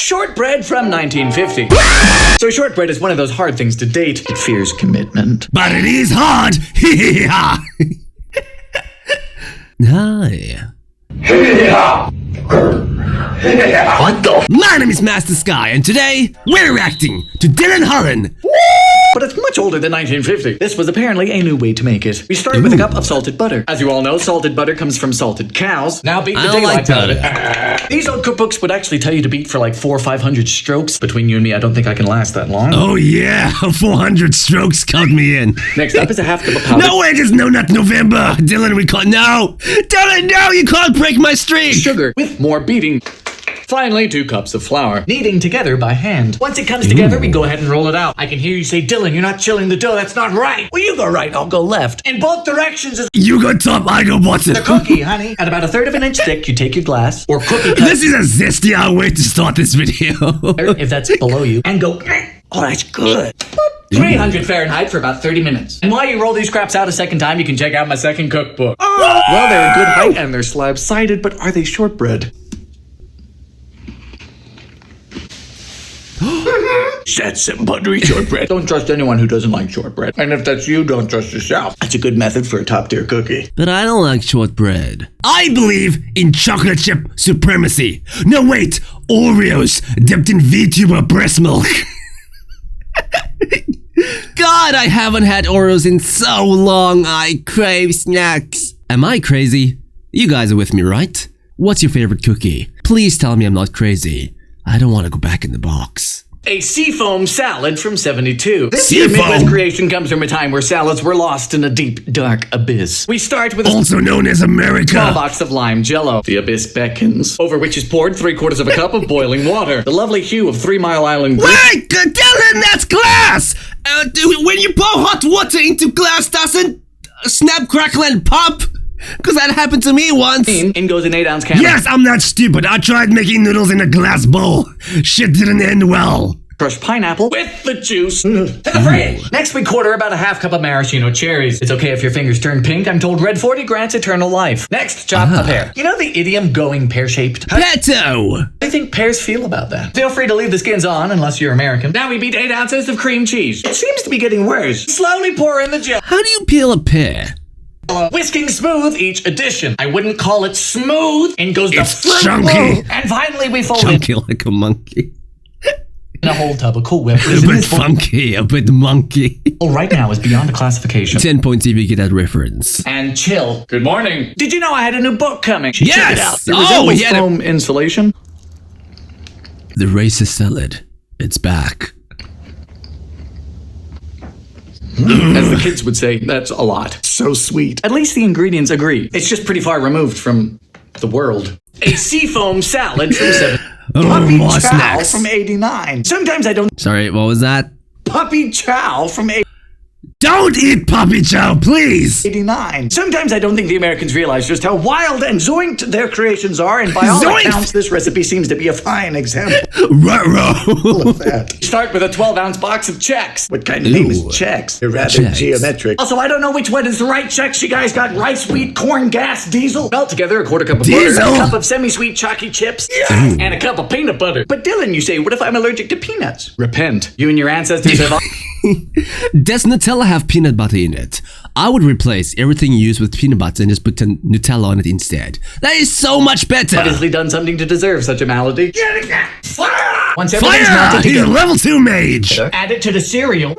Shortbread from 1950. So shortbread is one of those hard things to date. It fears commitment. But it is hard! Hi. What the? My name is Master Sky, and today we're reacting to Dylan Holland. But it's much older than 1950. This was apparently a new way to make it. We start with a cup of salted butter. As you all know, salted butter comes from salted cows. Now beat the daylight out of it. These old cookbooks would actually tell you to beat for like 400 or 500 strokes. Between you and me, I don't think I can last that long. Oh yeah, 400 strokes, count me in. Next up is a half cup of powdered. No, it is no nut November. Dylan, we can't. No, Dylan, no, you can't break my streak. Sugar with more beating. Finally, 2 cups of flour, kneading together by hand. Once it comes together, we go ahead and roll it out. I can hear you say, Dylan, you're not chilling the dough. That's not right. Well, you go right, I'll go left. In both directions is... You go top, I go bottom. The cookie, honey. At about 1/3 of an inch thick, you take your glass or cookie cutter. This is a zesty way to start this video. If that's below you. And go, oh, that's good. 300 Fahrenheit for about 30 minutes. And while you roll these scraps out a second time, you can check out my second cookbook. Oh! Well, they're a good height and they're slab-sided, but are they shortbread? That's some buttery shortbread. Don't trust anyone who doesn't like shortbread. And if that's you, don't trust yourself. That's a good method for a top-tier cookie. But I don't like shortbread. I believe in chocolate chip supremacy. No, wait. Oreos dipped in Vtuber breast milk. God, I haven't had Oreos in so long. I crave snacks. Am I crazy? You guys are with me, right? What's your favorite cookie? Please tell me I'm not crazy. I don't want to go back in the box. A seafoam salad from 72. This Midwest creation comes from a time where salads were lost in a deep, dark abyss. We start with also known as America. Small box of lime jello. The abyss beckons. Over which is poured 3/4 of a cup of boiling water. The lovely hue of 3 Mile Island. Wait, Dylan, that's glass! When you pour hot water into glass, doesn't snap, crackle, and pop? Because that happened to me once. In goes an 8-ounce can. Yes, I'm not stupid. I tried making noodles in a glass bowl. Shit didn't end well. Crushed pineapple with the juice to the fridge. Next, we quarter about a half cup of maraschino cherries. It's okay if your fingers turn pink. I'm told red 40 grants eternal life. Next, chop a pear. You know the idiom going pear-shaped? Petto! How do you think pears feel about that? Feel free to leave the skins on unless you're American. Now we beat 8 ounces of cream cheese. It seems to be getting worse. Slowly pour in the gel. How do you peel a pear? Whisking smooth each addition. I wouldn't call it smooth. In goes the fruit. Chunky. And finally we fold chunky like a monkey. In a whole tub of Cool Whip. A bit funky, a bit monkey. Right now is beyond the classification. 10 points if you get that reference. And chill. Good morning. Did you know I had a new book coming? Yes! Check it out. It resembles foam insulation. The racist salad. It's back. As the kids would say, that's a lot. So sweet. At least the ingredients agree. It's just pretty far removed from the world. A seafoam salad from 7. Puppy chow snacks. From 89. Sometimes I don't... Sorry, what was that? Puppy chow from 89. Don't eat puppy chow, please! 89. Sometimes I don't think the Americans realize just how wild and zoinked their creations are, and by all accounts, this recipe seems to be a fine example. Ruh-roh. Of that. Start with a 12-ounce box of Chex. What kind of name is Chex? They're rather geometric. Also, I don't know which one is the right Chex. You guys got rice, wheat, corn, gas, diesel. Melt together a 1/4 cup of butter, a cup of semi-sweet chalky chips, and a cup of peanut butter. But Dylan, you say, what if I'm allergic to peanuts? Repent. You and your ancestors have... Does Nutella have peanut butter in it? I would replace everything used with peanut butter and just put Nutella on it instead. That is so much better! Obviously done something to deserve such a malady. Fire! Once everything's Fire! melted He's a together, level 2 mage! add it to the cereal.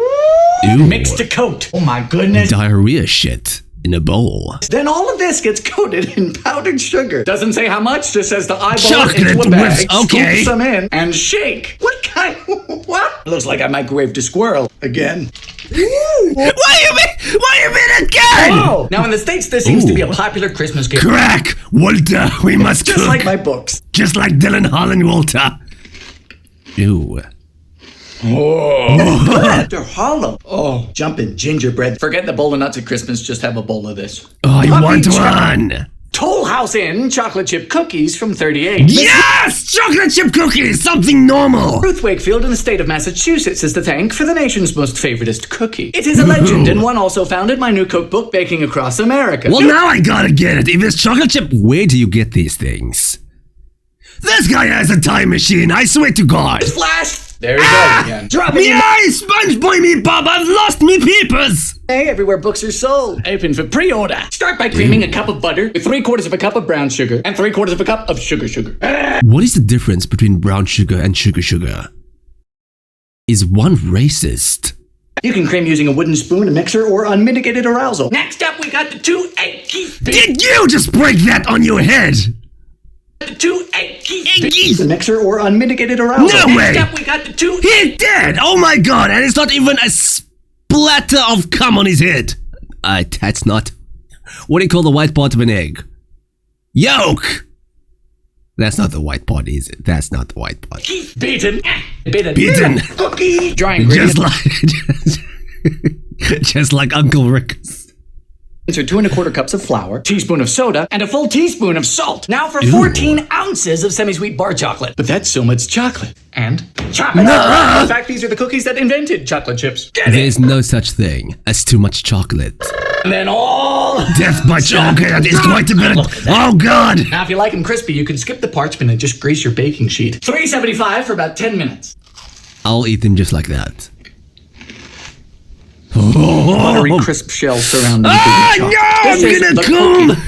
Ew. Mix to coat. Oh my goodness. Diarrhea shit in a bowl. Then all of this gets coated in powdered sugar. Doesn't say how much, just says to eyeball Chocolate it into a bag, okay. scoop some in, and shake. What kind? What? Looks like I microwaved a squirrel again. Why you mean again? Oh! Now in the States, this seems to be a popular Christmas gift. Crack! Walter, we must Just cook. like my books. Just like Dylan Holland, Walter. Ew. Oh, they're hollow. Oh, jumping gingerbread. Forget the bowl of nuts at Christmas. Just have a bowl of this. Oh, you want one? Toll House Inn chocolate chip cookies from 38. Yes! Chocolate chip cookies! Something normal! Ruth Wakefield in the state of Massachusetts is to thank for the nation's most favoritist cookie. It is a legend and one also founded my new cookbook, Baking Across America. Well, now I gotta get it. If it's chocolate chip, where do you get these things? This guy has a time machine, I swear to God. Flash! There he goes again. Drop it in. Yay, Sponge Boy me Bob, I've lost me peepers. Hey, everywhere books are sold. Open for pre-order. Start by creaming a cup of butter with 3/4 of a cup of brown sugar and 3/4 of a cup of sugar. What is the difference between brown sugar and sugar? Is one racist? You can cream using a wooden spoon, a mixer, or unmitigated arousal. Next up, we got the 2 egg keys. Did you just break that on your head? The 2 egg keys. The mixer or unmitigated arousal. No way! Next up, we got the 2 He did! Oh my God, and it's not even a splatter of cum on his head. That's not... What do you call the white part of an egg? Yolk! That's not the white part, is it? That's not the white part. Beaten. Beaten. Cookie. Dry ingredients. Just like Uncle Rick's. Or 2 1/4 cups of flour, teaspoon of soda, and a full teaspoon of salt. Now for 14 ounces of semi-sweet bar chocolate. But that's so much chocolate. And chop it up. In fact, these are the cookies that invented chocolate chips. There's no such thing as too much chocolate. And then all death by chocolate. That is quite a bit of... Oh God! Now if you like them crispy, you can skip the parchment and just grease your baking sheet. 375 for about 10 minutes. I'll eat them just like that. Buttery crisp shell surrounding the chocolate. No, I'm gonna come!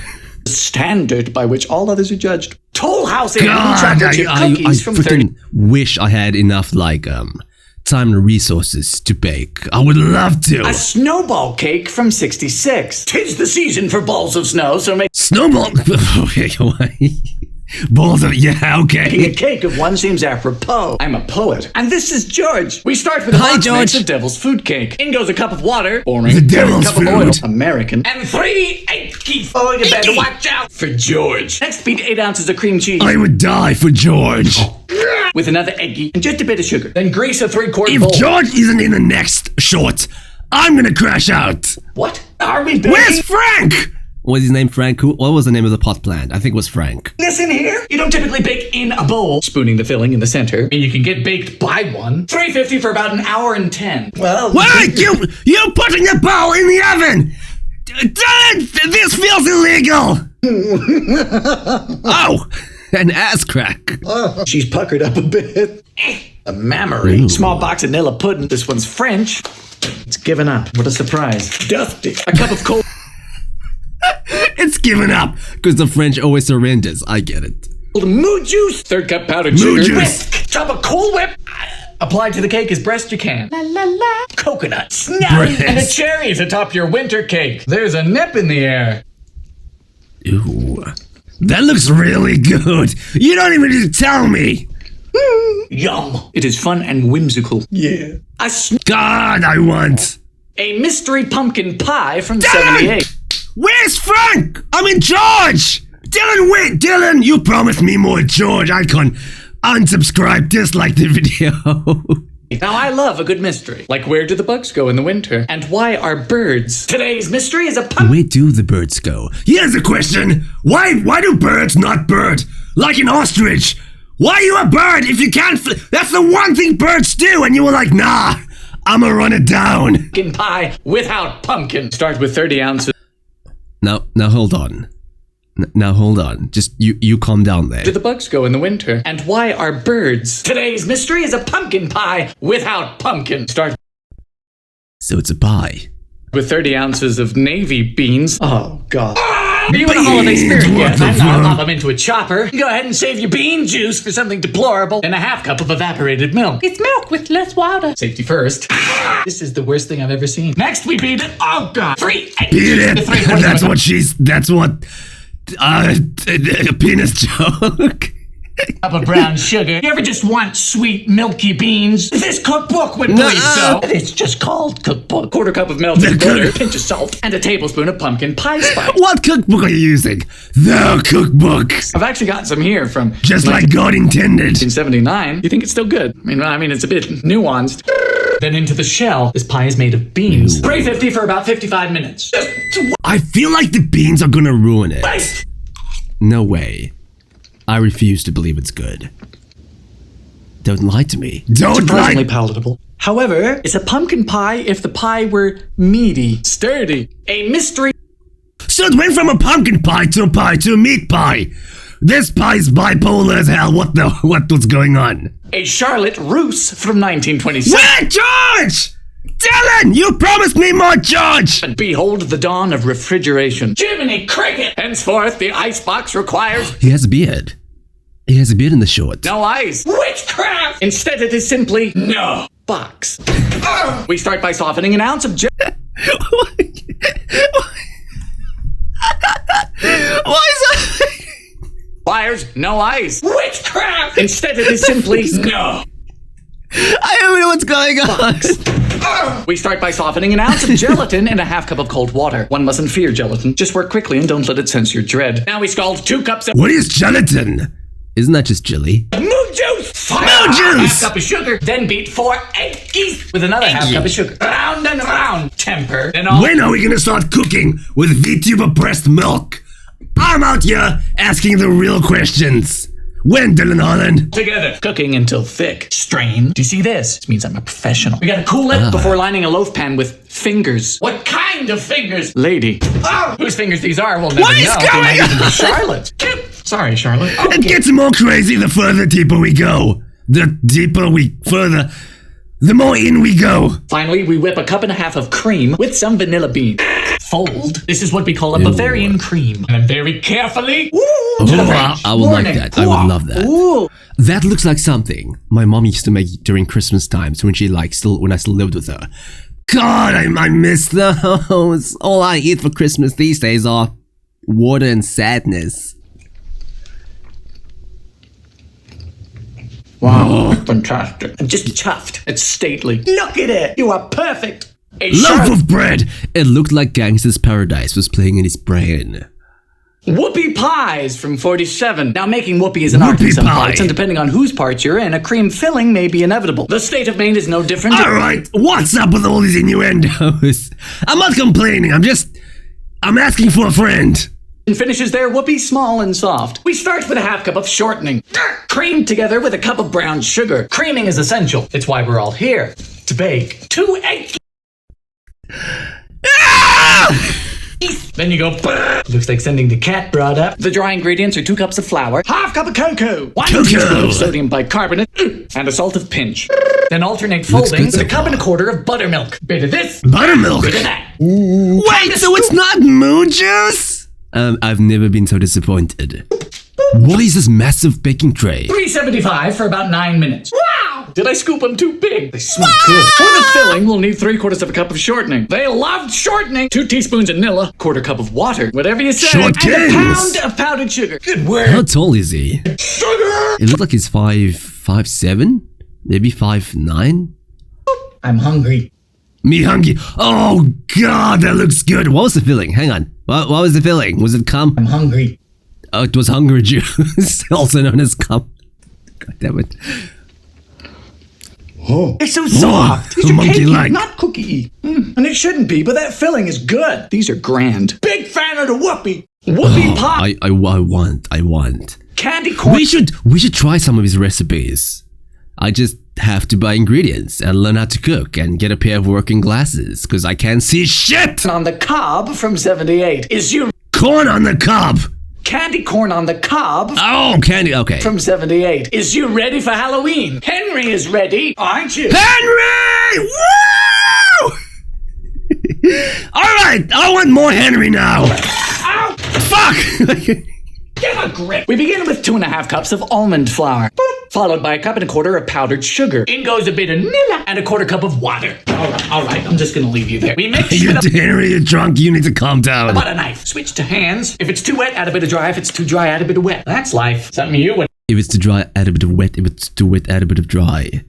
Standard by which all others are judged. Toll House and God, chocolate chip cookies from 30. freaking wish I had enough time and resources to bake. I would love to. A snowball cake from 66. 'Tis the season for balls of snow, so make Snowball. Balls of... Yeah, okay. making a cake of one seems apropos. I'm a poet. And this is George. We start with a Hi, box George. mix of devil's food cake. In goes a cup of water. Boring. The devil's cup of oil. food. American. And 3 egg keys. Oh, you better watch out for George. Next, beat 8 ounces of cream cheese. I would die for George. With another eggy and just a bit of sugar. Then grease a 3/4 bowl. If George isn't in the next shot, I'm gonna crash out. What? Are we baking? Where's Frank? Was his name Frank? What was the name of the pot plant? I think it was Frank. Listen here. You don't typically bake in a bowl. Spooning the filling in the center. And you can get baked by one. 350 for about 1 hour and 10. Well, Wait! You putting the bowl in the oven! This feels illegal! Oh! An ass crack. she's puckered up a bit. A mammary. Ooh. Small box of Nilla pudding. This one's French. It's given up. What a surprise. Dusty. A cup of cold It's given up because the French always surrenders. I get it. moo juice. 3rd cup powdered Moo sugar. juice. Whisk. Chop a Cool Whip. Applied to the cake as best you can. La la la. Coconut. Snap. Breast. And a cherry to top your winter cake. There's a nip in the air. Ooh. That looks really good. You don't even need to tell me. Yum. It is fun and whimsical. Yeah. God, I want. A mystery pumpkin pie from Dylan! 78. Where's Frank? I'm in charge. Dylan, wait, Dylan. You promised me more, George. I can unsubscribe, dislike the video. Now I love a good mystery. Like where do the bugs go in the winter? And why are birds? Today's mystery is a pumpkin. Where do the birds go? Here's a question. Why do birds not bird? Like an ostrich. Why are you a bird if you can't that's the one thing birds do, and you were like, nah, I'ma run it down. Pumpkin pie without pumpkin. Start with 30 ounces. Now hold on. Now hold on. Just you calm down there. Do the bugs go in the winter? And why are birds? Today's mystery is a pumpkin pie without pumpkin. Start So it's a pie. with 30 ounces of navy beans. Oh, God. Are you in a holiday spirit yet? the I'm fuck? not. I'll pop them into a chopper. Go ahead and save your bean juice for something deplorable and a half cup of evaporated milk. It's milk with less water. Safety first. This is the worst thing I've ever seen. Next, we beat it. Oh, God. 3 eggs. Beat it. The 3/4 That's of a- what a penis joke. cup of brown sugar. You ever just want sweet, milky beans? This cookbook would believe so. It's just called cookbook. 1/4 cup of melted butter, pinch of salt, and a tablespoon of pumpkin pie spice. What cookbook are you using? The cookbook. I've actually got some here from Just like God intended. 1979. You think it's still good? I mean, it's a bit nuanced. Then into the shell. This pie is made of beans. 350 for about 55 minutes. I feel like the beans are gonna ruin it. Waste. No way. I refuse to believe it's good. Don't lie to me. Don't Surprisingly lie. palatable. However, it's a pumpkin pie if the pie were meaty, sturdy. A mystery. So it went from a pumpkin pie to a meat pie. This pie's bipolar as hell. What's going on? A Charlotte Russe from 1927. Wait, George! Dylan, you promised me more, George! And behold the dawn of refrigeration. Jiminy Cricket! Henceforth, the icebox requires... He has a beard. He has a beard in the shorts. No ice. Witchcraft! Instead, it is simply no box. We start by softening an ounce of Why is that? Fires, no ice. Witchcraft! Instead, it is simply no. I don't know what's going on. We start by softening an ounce of gelatin in a half cup of cold water. One mustn't fear gelatin. Just work quickly and don't let it sense your dread. Now we scald 2 cups of... What is gelatin? Isn't that just jelly? Moo juice! Moo juice! Half cup of sugar. Then beat 4 eggs with another half cup of sugar. Round and round. Temper. Then all... When are we gonna start cooking with Vtuber pressed milk? I'm out here asking the real questions. When, Dylan Holland? Together. Cooking until thick. Strain. Do you see this? This means I'm a professional. We gotta cool it before lining a loaf pan with fingers. What kind of fingers? Lady. Whose fingers these are, we'll never know. What is going on? Charlotte. Sorry, Charlotte. Okay. It gets more crazy the further deeper we go. The deeper we further, the more in we go. Finally, we whip a cup and a half of cream with some vanilla bean. Fold. This is what we call a Bavarian cream. And very carefully. I would like that. I would love that. Ooh. That looks like something my mom used to make during Christmas times when when I still lived with her. God, I miss those. All I eat for Christmas these days are water and sadness. Wow, fantastic. I'm just chuffed. It's stately. Look at it. You are perfect. Loaf of bread. It looked like Gangster's Paradise was playing in his brain. Whoopie pies from 47. Now, making whoopie is an art in some parts, and depending on whose parts you're in, a cream filling may be inevitable. The state of Maine is no different. All right, what's up with all these innuendos? I'm not complaining. I'm asking for a friend. And finishes their whoopie small and soft. We start with a half cup of shortening. Cream together with a cup of brown sugar. Creaming is essential. It's why we're all here. To bake 2 eggs. Then you go, looks like sending the cat brought up. The dry ingredients are 2 cups of flour, half cup of cocoa, 1 teaspoon of sodium bicarbonate, and a salt of pinch. Then alternate folding with a cup and a quarter of buttermilk. Bit of this, buttermilk. bit of that. Wait, so it's not moo juice? I've never been so disappointed. What is this massive baking tray? $3.75 for about 9 minutes. Wow! Did I scoop them too big? They smell good. For the filling, we'll need 3/4 of a cup of shortening. They loved shortening. 2 teaspoons of vanilla, 1/4 cup of water, whatever you say, and a pound of powdered sugar. Good word. How tall is he? Sugar! It looked like he's 5'7", maybe 5'9". I'm hungry. Me hungry. Oh God, that looks good. What was the filling? Hang on. What was the filling? Was it cum? I'm hungry. Oh, it was hunger juice, also known as cum. God damn it. Oh, it's so soft. These are monkey-like. cakey, not cookie. And it shouldn't be, but that filling is good. These are grand. Big fan of the whoopie. Whoopie pie. I want. Candy corn. We should try some of his recipes. I just have to buy ingredients and learn how to cook and get a pair of working glasses because I can't see shit. On the cob from 78. Is you corn on the cob? Candy corn on the cob. Oh, candy. Okay. From 78. Is you ready for Halloween? Henry is ready, aren't you? Henry! Woo! All right, I want more Henry now. Ow! Fuck! Get a grip. We begin with 2.5 cups of almond flour, followed by a cup and a quarter of powdered sugar. In goes a bit of vanilla and a 1/4 cup of water. All right, I'm just gonna leave you there. We mix it up. Henry, you're drunk. You need to calm down. But a knife. Switch to hands. If it's too wet, add a bit of dry. If it's too dry, add a bit of wet. That's life. Something you would. If it's too dry, add a bit of wet. If it's too wet, add a bit of dry.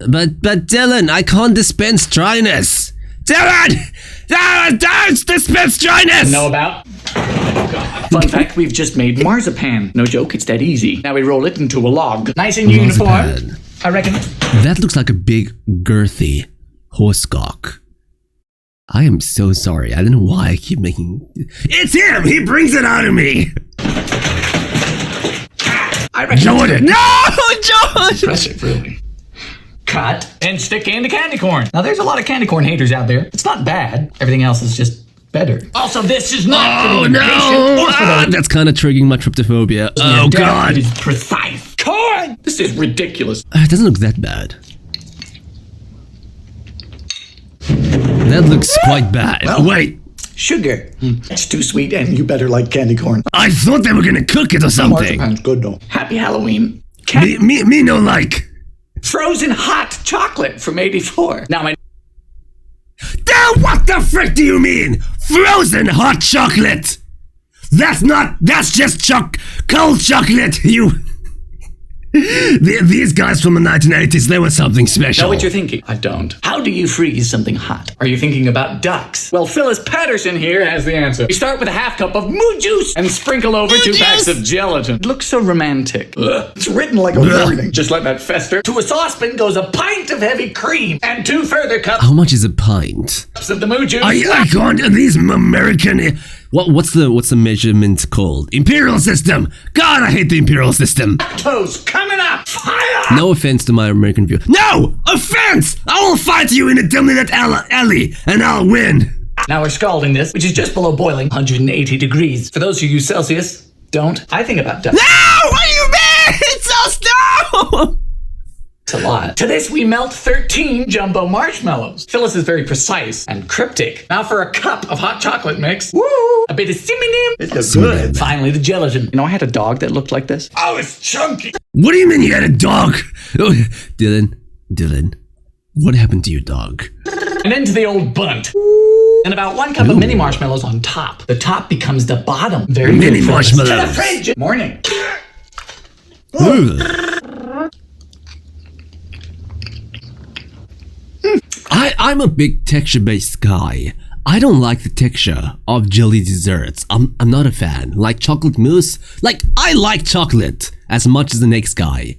But Dylan, I can't dispense dryness. Dylan! Don't dispense dryness! Know about? Oh, God. Fun fact, we've just made marzipan. No joke, it's that easy. Now we roll it into a log. Nice and uniform, I reckon. That looks like a big, girthy horsecock. I am so sorry. I don't know why I keep making... It's him! He brings it out of me! I reckon Jordan! No! George! Impressive, really. Cut and stick into candy corn. Now there's a lot of candy corn haters out there. It's not bad. Everything else is just better. Also, this is not Oh for the no! impatient or for the That's kind of triggering my tryptophobia. Oh god! It is precise. Corn! This is ridiculous. It doesn't look that bad. That looks quite bad. Well, wait! Sugar. It's too sweet and you better like candy corn. I thought they were gonna cook it or something. Marzipan's good though. Happy Halloween. Me no like. Frozen hot chocolate from '84. Now my What the frick do you mean? Frozen hot chocolate? That's just cold chocolate, you... These guys from the 1980s, they were something special. know what you're thinking? I don't. How do you freeze something hot? Are you thinking about ducks? Well, Phyllis Patterson here has the answer. We start with a half cup of moo juice and sprinkle over 2 packs of gelatin. It looks so romantic. Ugh. It's written like a warning. Just let that fester. To a saucepan goes a pint of heavy cream and 2 further cups How much is a pint? of the moo juice. I can't, these American... What's the measurement called? Imperial system! God, I hate the imperial system! Toes coming up. Fire! No offense to my American view. No! Offense! I will fight you in a dimly-lit alley, and I'll win! Now we're scalding this, which is just below boiling, 180 degrees. For those who use Celsius, don't. I think about ducks. No! What do you mean? It's so slow! It's a lot. To this, we melt 13 jumbo marshmallows. Phyllis is very precise and cryptic. Now for a cup of hot chocolate mix. Woo! A bit of cinnamon. It's good. Finally, the gelatin. You know, I had a dog that looked like this. Oh, it's chunky. What do you mean you had a dog? Oh, Dylan, what happened to your dog? And into the old bunt. And about 1 cup of mini marshmallows on top. The top becomes the bottom. Very Mini good, Phyllis. marshmallows. To the fridge. Morning. I'm a big texture-based guy. I don't like the texture of jelly desserts. I'm not a fan. Like chocolate mousse, I like chocolate as much as the next guy.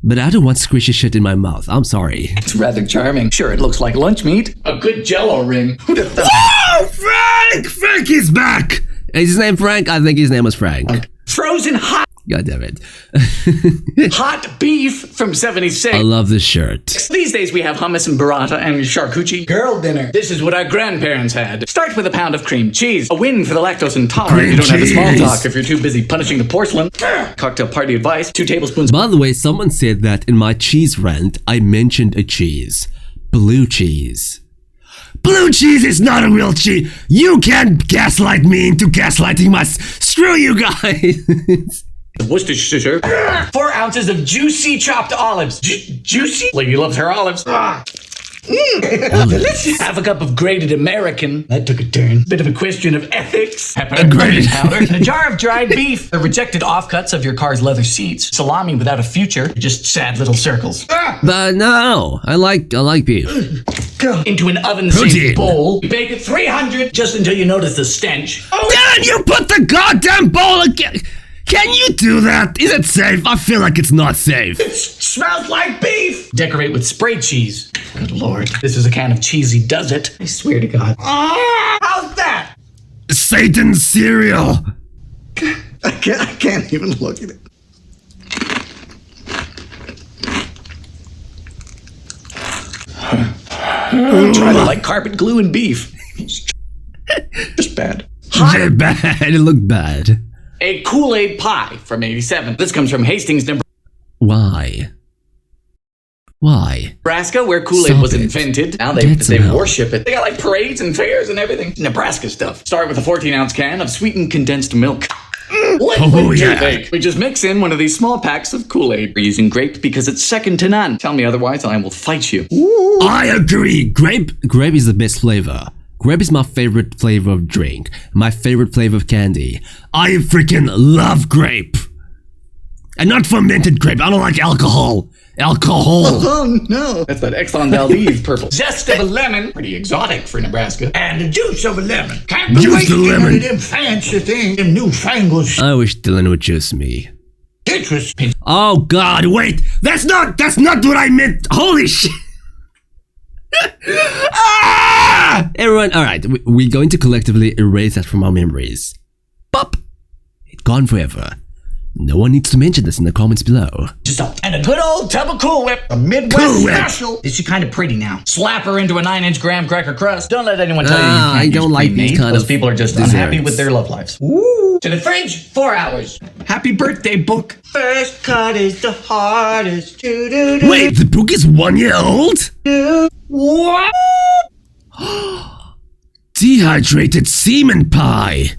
But I don't want squishy shit in my mouth. I'm sorry. It's rather charming. Sure, it looks like lunch meat. A good jello ring. Who'd have thought? Oh, Frank! Frank is back! Is his name Frank? I think his name was Frank. Frozen hot. God damn it. Hot beef from 76. I love this shirt. These days we have hummus and burrata and charcuterie. Girl dinner. This is what our grandparents had. Start with a pound of cream cheese. A win for the lactose intolerant. You don't have the small talk if you're too busy punishing the porcelain. Cocktail party advice. 2 tablespoons. By the way, someone said that in my cheese rant, I mentioned a cheese. Blue cheese. Blue cheese is not a real cheese. You can't gaslight me into gaslighting my... Screw you guys. Worcestershire. 4 ounces of juicy chopped olives. Juicy? Lady loves her olives. Delicious. Half a cup of grated American. That took a turn. Bit of a question of ethics. Pepper. Grated powder. And a jar of dried beef. The rejected offcuts of your car's leather seats. Salami without a future. Just sad little circles. But no, I like beef. Into an oven-safe bowl. You bake at 300 just until you notice the stench. Dad, you put the goddamn bowl again. Can you do that? Is it safe? I feel like it's not safe. It smells like beef. Decorate with spray cheese. Good lord. This is a can of cheesy does it. I swear to God. How's that? Satan's cereal. I can't even look at it. Try to like carpet glue and beef. Just bad. Hot. Bad. It looked bad. A Kool-Aid pie from 87. This comes from Hastings, Why? Nebraska, where Kool-Aid was invented. Now they worship it. They got like parades and fairs and everything. Nebraska stuff. Start with a 14-ounce can of sweetened condensed milk. Liquid toothache. We just mix in one of these small packs of Kool-Aid. We're using grape because it's second to none. Tell me otherwise and I will fight you. Ooh. I agree. Grape is the best flavor. Grape is my favorite flavor of drink. My favorite flavor of candy. I freaking love grape. And not fermented grape. I don't like alcohol. Oh no. That's that Exxon Valdez purple. Zest of a lemon. Pretty exotic for Nebraska. And the juice of a lemon. Can't be wasting none of them fancy things. Them newfangled I wish Dylan would juice me. citrus. Oh God, wait. That's not what I meant. Holy shit. Everyone, alright, we're going to collectively erase that from our memories. Pop! It's gone forever. No one needs to mention this in the comments below. And a good old tub of Cool Whip, a Midwest Cool Whip. special. Is she kind of pretty now? Slap her into a 9-inch graham cracker crust. Don't let anyone tell you Ah, you I can't don't use like clean these meat. kind Those of people are just desserts. unhappy with their love lives. Woo! To the fridge, 4 hours. Happy birthday, book. First cut is the hardest. Do-do-do. Wait, the book is 1 year old? What? Dehydrated semen pie.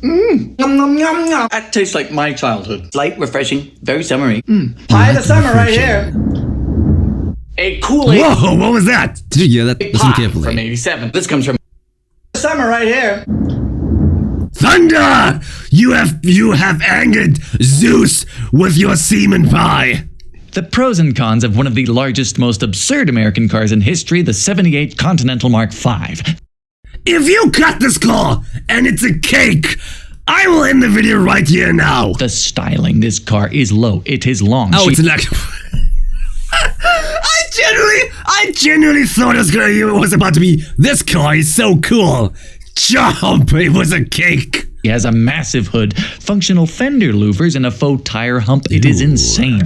Yum, yum, yum, yum. That tastes like my childhood. Light, refreshing, very summery. Pie of the summer right here. A Kool-Aid Whoa, what was that? Did you hear that? Listen pie from carefully. 87. This comes from summer right here. Thunder! You have angered Zeus with your semen pie. The pros and cons of one of the largest, most absurd American cars in history, the 78 Continental Mark V. If you cut this car and it's a cake, I will end the video right here now. The styling, this car is low, it is long. Oh, it's an actual... I genuinely thought it was about to be, this car is so cool. Jump, it was a cake. She has a massive hood, functional fender louvers, and a faux tire hump. It is insane.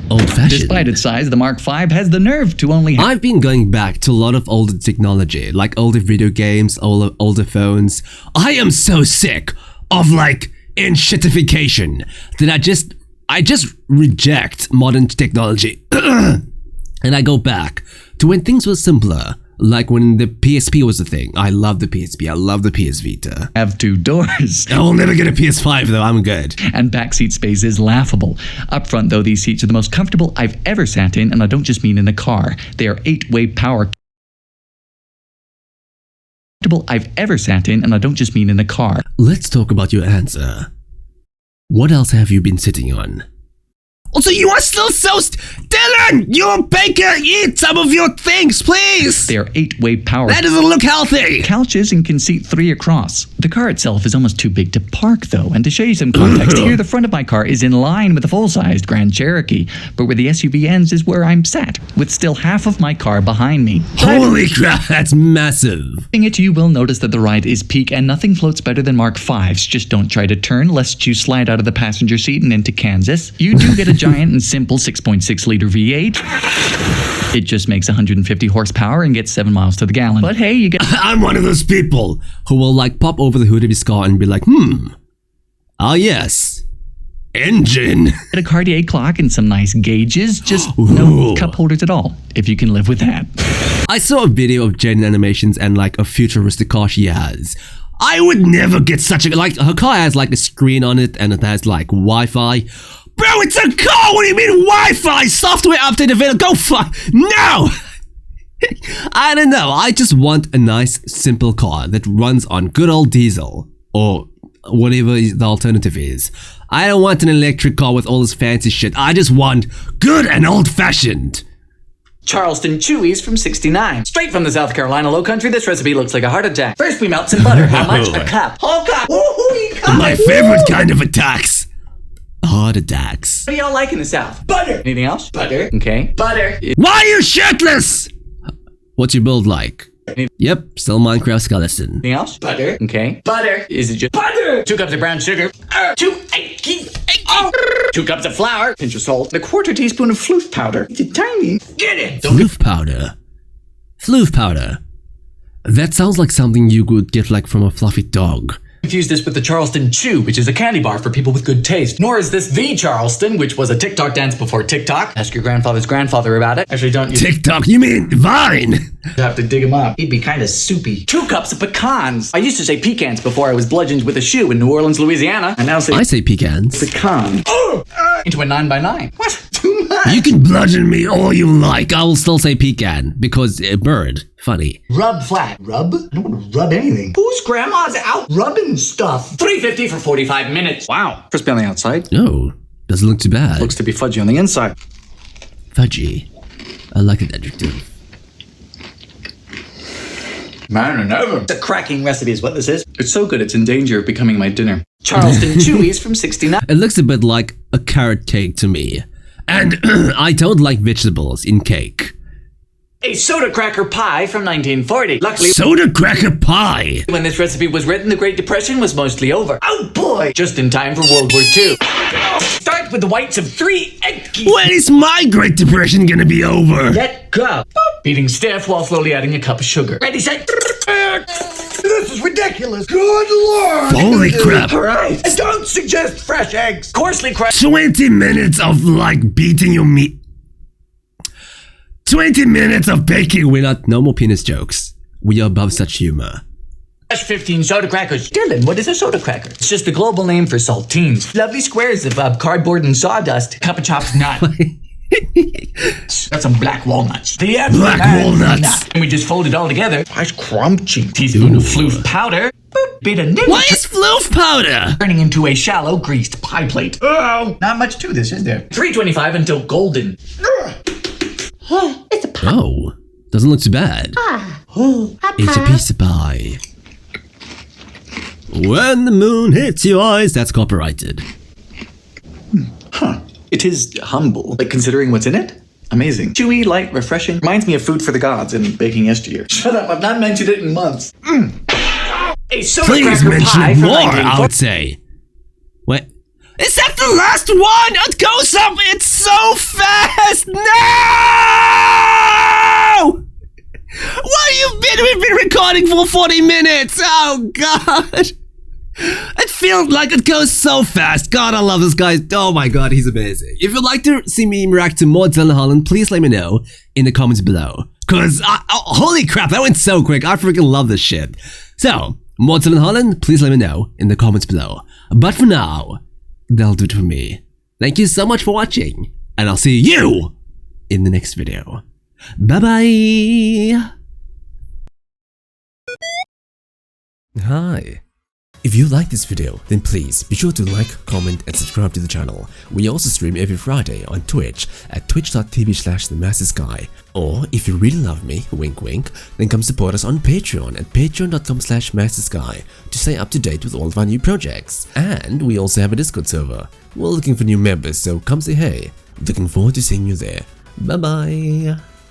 Old-fashioned. Despite its size, the Mark V has the nerve to only have I've been going back to a lot of older technology, like older video games, older phones. I am so sick of like enshittification that I just reject modern technology. And I go back to when things were simpler, like when the PSP was a thing. I love the PSP, I love the PS Vita. have 2 doors. I will never get a PS5 though, I'm good. And backseat space is laughable. Up front, though, these seats are the most comfortable I've ever sat in, and I don't just mean in a car. They are 8-way power. I've ever sat in, and I don't just mean in a car. Let's talk about your answer. What else have you been sitting on? Also, you are still so Dylan, you're a baker, eat some of your things, please! They are 8-way power. That doesn't look healthy! Couches and can seat 3 across. The car itself is almost too big to park, though, and to show you some context, here the front of my car is in line with a full-sized Grand Cherokee, but where the SUV ends is where I'm sat, with still half of my car behind me. Holy crap, that's massive. Driving it, you will notice that the ride is peak, and nothing floats better than Mark V's. Just don't try to turn, lest you slide out of the passenger seat and into Kansas. You do get a giant and simple 6.6-liter V8. It just makes 150 horsepower and gets 7 miles to the gallon. But hey, you get I'm one of those people who will like pop over the hood of his car and be like, ah yes, engine. a Cartier clock and some nice gauges, just Ooh. no cup holders at all, if you can live with that. I saw a video of Jen animations and like a futuristic car she has. I would never get such a, like her car has like a screen on it and it has like Wi-Fi. Bro, it's a car! What do you mean Wi-Fi? Software update available, go no! I don't know, I just want a nice simple car that runs on good old diesel or whatever the alternative is. I don't want an electric car with all this fancy shit, I just want good and old-fashioned. Charleston Chewies from 69. Straight from the South Carolina low country, this recipe looks like a heart attack. First we melt some butter. How much? A cup. Whole cup. Woohoo, cup. My favorite kind of attacks. Heart attacks. What do y'all like in the South? Butter. Anything else? Butter. Okay. Butter. Why are you shirtless? What's your build like? Yep, still Minecraft skeleton. Anything else? Butter. Okay. Butter. Is it just butter? 2 cups of brown sugar. 2 cups of flour. Pinch of salt. A 1/4 teaspoon of floof powder. It's tiny. Get it. Floof powder. Floof powder. That sounds like something you could get like from a fluffy dog. Confuse this with the Charleston Chew, which is a candy bar for people with good taste. Nor is this the Charleston, which was a TikTok dance before TikTok. Ask your grandfather's grandfather about it. Actually, don't you TikTok, you mean Vine? have to dig him up. He'd be kind of soupy. 2 cups of pecans. I used to say pecans before I was bludgeoned with a shoe in New Orleans, Louisiana. I now say I say pecans. pecan. Into a 9x9. What? Too much. You can bludgeon me all you like, I will still say pecan, because a bird. Funny. Rub flat. Rub? I don't want to rub anything. Whose grandma's out rubbing stuff? $3.50 for 45 minutes. Wow. Crispy on the outside. No, doesn't look too bad. Looks to be fudgy on the inside. Fudgy. I like that adjective. Man and heaven. It's a cracking recipe is what this is. It's so good it's in danger of becoming my dinner. Charleston Chewies from 69. It looks a bit like a carrot cake to me. And I don't like vegetables in cake. A soda cracker pie from 1940. Luckily, Soda cracker pie! when this recipe was written, the Great Depression was mostly over. Oh boy! Just in time for World War II. Start with the whites of 3 egg yolks. When is my Great Depression gonna be over? Let go. Beating stiff while slowly adding a cup of sugar. Ready, set. This is ridiculous. Good lord. Holy crap. Alright. And don't suggest fresh eggs. Coarsely crushed. 20 minutes of like beating your meat. 20 minutes of baking. We're not, no more penis jokes. We are above such humor. 15 soda crackers. Dylan, what is a soda cracker? It's just the global name for saltines. Lovely squares of cardboard and sawdust. Cup of chopped nut. That's some black walnuts. The Black walnuts. And we just fold it all together. Nice crunchy. Teaspoon of floof powder. Boop, bit of nibble. What is floof powder? Turning into a shallow greased pie plate. Oh, not much to this, is there? 325 until golden. It's a pie. Oh, doesn't look too bad. It's a piece of pie. When the moon hits your eyes, that's copyrighted. Huh. It is humble. Like, considering what's in it? Amazing. Chewy, light, refreshing. Reminds me of food for the gods in baking yesteryear. Shut up, I've not mentioned it in months. A soda Please cracker mention pie it from more, I 1940. would say. Wait. Is that the last one? It goes up, it's so fast! No! We've been recording for 40 minutes! Oh god! It feels like it goes so fast. God, I love this guy. Oh my god, he's amazing. If you'd like to see me react to more Dylan Holland, please let me know in the comments below. Cause, holy crap, that went so quick. I freaking love this shit. So, more Dylan Holland, please let me know in the comments below. But for now, that'll do it for me. Thank you so much for watching, and I'll see you in the next video. Bye-bye! Hi. If you like this video, then please be sure to like, comment, and subscribe to the channel. We also stream every Friday on Twitch at twitch.tv/themastersky. Or if you really love me, wink wink, then come support us on Patreon at patreon.com/mastersky to stay up to date with all of our new projects. And we also have a Discord server. We're looking for new members, so come say hey. Looking forward to seeing you there. Bye bye!